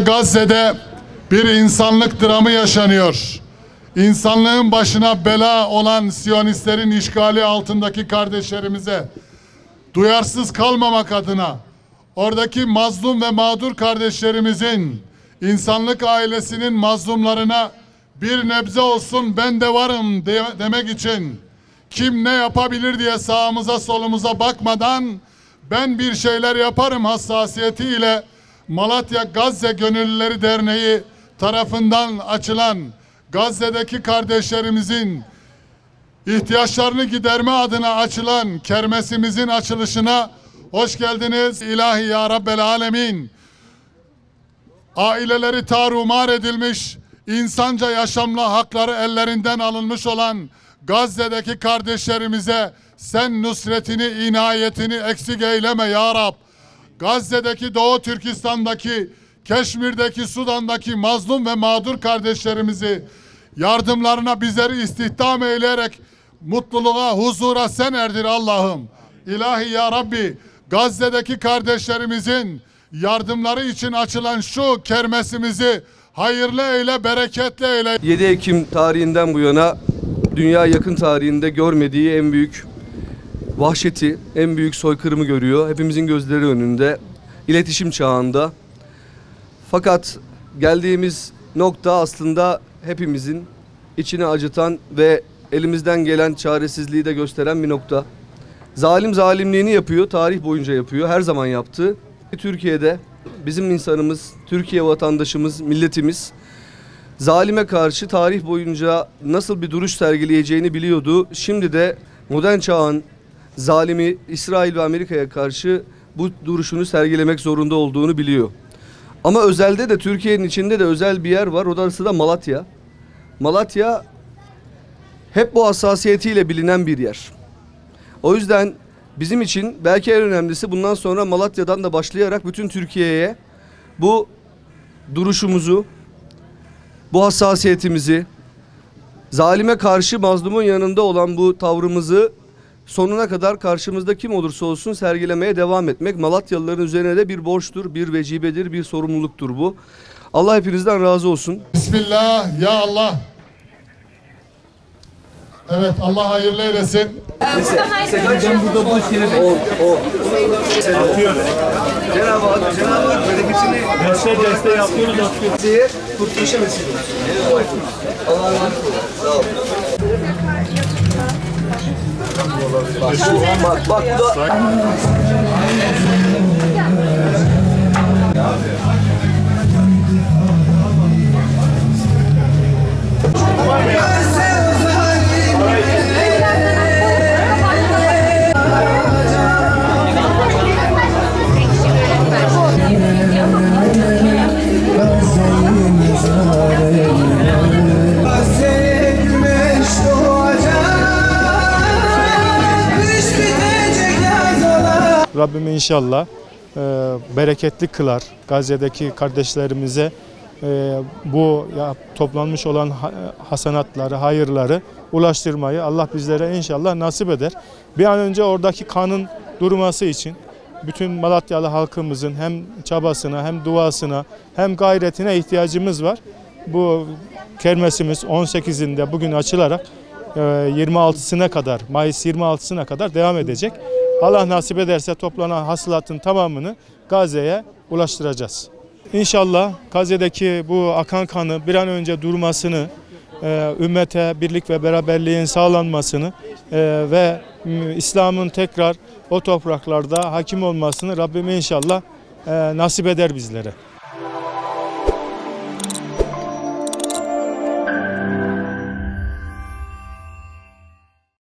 Gazze'de bir insanlık dramı yaşanıyor. İnsanlığın başına bela olan Siyonistlerin işgali altındaki kardeşlerimize duyarsız kalmamak adına oradaki mazlum ve mağdur kardeşlerimizin, insanlık ailesinin mazlumlarına bir nebze olsun ben de varım demek için kim ne yapabilir diye sağımıza solumuza bakmadan ben bir şeyler yaparım hassasiyetiyle Malatya Gazze Gönüllüleri Derneği tarafından açılan Gazze'deki kardeşlerimizin ihtiyaçlarını giderme adına açılan kermesimizin açılışına hoş geldiniz. İlahi ya Rabbel Alemin. Aileleri tarumar edilmiş, insanca yaşamla hakları ellerinden alınmış olan Gazze'deki kardeşlerimize sen nusretini, inayetini eksik eyleme ya Rab. Gazze'deki, Doğu Türkistan'daki, Keşmir'deki, Sudan'daki mazlum ve mağdur kardeşlerimizi yardımlarına bizleri istihdam eyleyerek mutluluğa, huzura sen erdir Allah'ım. İlahi ya Rabbi, Gazze'deki kardeşlerimizin yardımları için açılan şu kermesimizi hayırlı eyle, bereketli eyle. 7 Ekim tarihinden bu yana dünya yakın tarihinde görmediği en büyük vahşeti, en büyük soykırımı görüyor. Hepimizin gözleri önünde, iletişim çağında. Fakat geldiğimiz nokta aslında hepimizin içini acıtan ve elimizden gelen çaresizliği de gösteren bir nokta. Zalim zalimliğini yapıyor, tarih boyunca yapıyor, her zaman yaptı. Türkiye'de bizim insanımız, Türkiye vatandaşımız, milletimiz zalime karşı tarih boyunca nasıl bir duruş sergileyeceğini biliyordu. Şimdi de modern çağın zalimi İsrail ve Amerika'ya karşı bu duruşunu sergilemek zorunda olduğunu biliyor. Ama özelde de Türkiye'nin içinde de özel bir yer var. Orası da Malatya. Malatya hep bu hassasiyetiyle bilinen bir yer. O yüzden bizim için belki en önemlisi bundan sonra Malatya'dan da başlayarak bütün Türkiye'ye bu duruşumuzu, bu hassasiyetimizi, zalime karşı mazlumun yanında olan bu tavrımızı sonuna kadar karşımızda kim olursa olsun sergilemeye devam etmek Malatyalıların üzerine de bir borçtur, bir vecibedir, bir sorumluluktur bu. Allah hepinizden razı olsun. Bismillah, ya Allah. Evet, Allah hayırlı eylesin. Ben burada boş yere Cenab-ı Hak bereketini Deste yapıyoruz, atıyoruz. kurtuluşa vesile olsun. Allah'a emanet olun. Sağ olun. Bak bu da... Rabbim inşallah bereketli kılar. Gazze'deki kardeşlerimize bu toplanmış olan hasenatları, hayırları ulaştırmayı Allah bizlere inşallah nasip eder. Bir an önce oradaki kanın durması için bütün Malatyalı halkımızın hem çabasına hem duasına hem gayretine ihtiyacımız var. Bu kermesimiz 18'inde bugün açılarak 26'sına kadar, Mayıs 26'sına kadar devam edecek. Allah nasip ederse toplanan hasılatın tamamını Gazze'ye ulaştıracağız. İnşallah Gazze'deki bu akan kanı bir an önce durmasını, ümmete birlik ve beraberliğin sağlanmasını ve İslam'ın tekrar o topraklarda hakim olmasını Rabbim inşallah nasip eder bizlere.